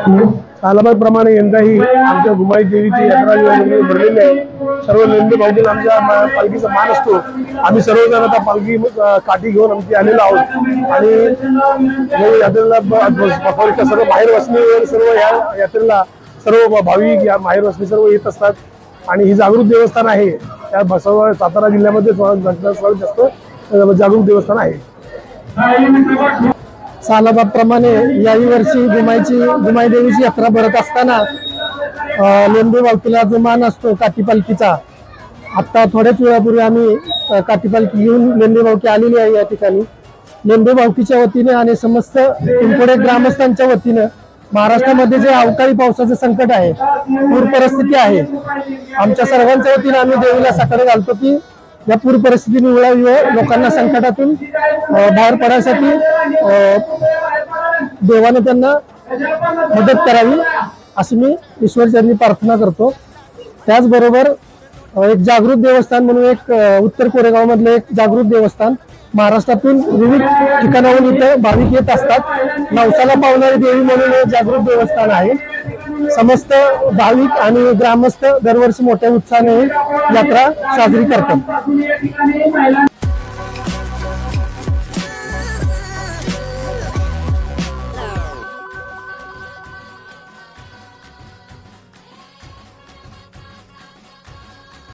सालाबादप्रमाणे यंदाही आमच्या गुमाई देवीची यात्रा भरलेली आहे। सर्व लेंडे भाऊजींना आमच्या पालखीचा मान असतो। आम्ही सर्वजण आता पालखी काठी घेऊन आमची आलेलो आहोत आणि यात्रेला सर्व बाहेर वसणी सर्व या यात्रेला सर्व भाविक या बाहेर वसणी सर्व येत असतात आणि ही जागृत देवस्थान आहे। त्या सर्व सातारा जिल्ह्यामध्ये सर्वात जास्त जागृत देवस्थान आहे। सालाबादप्रमाणे याही वर्षी गुमाई देवीची यात्रा भरत असताना लेंडे भावकीला जो मान असतो काठी पालखीचा, आता थोड्याच वेळापूर्वी आम्ही काठी पालखी घेऊन लेंडे भावकी आलेली आहे। या ठिकाणी लेंडे भावकीच्या वतीने आणि समस्त पिंपोडे ग्रामस्थांच्या वतीने महाराष्ट्रामध्ये जे अवकाळी पावसाचे संकट आहे, पूर परिस्थिती आहे, आमच्या सर्वांच्या वतीने आम्ही देवीला साकडे घालतो की या पूर परिस्थितीमुळे लोकांना संकटातून बाहेर पडण्यासाठी देवाने त्यांना मदत करावी अशी मी ईश्वरचरणी प्रार्थना करतो। त्याचबरोबर एक जागृत देवस्थान म्हणून एक उत्तर कोरेगाव मधलं एक जागृत देवस्थान महाराष्ट्रातून विविध ठिकाणाहून इथे भाविक येत असतात। नवसाला पावणारी देवी म्हणून एक जागृत देवस्थान आहे। समस्त भाविक आणि ग्रामस्थ दरवर्षी मोठ्या उत्साहाने यात्रा साजरी करतात।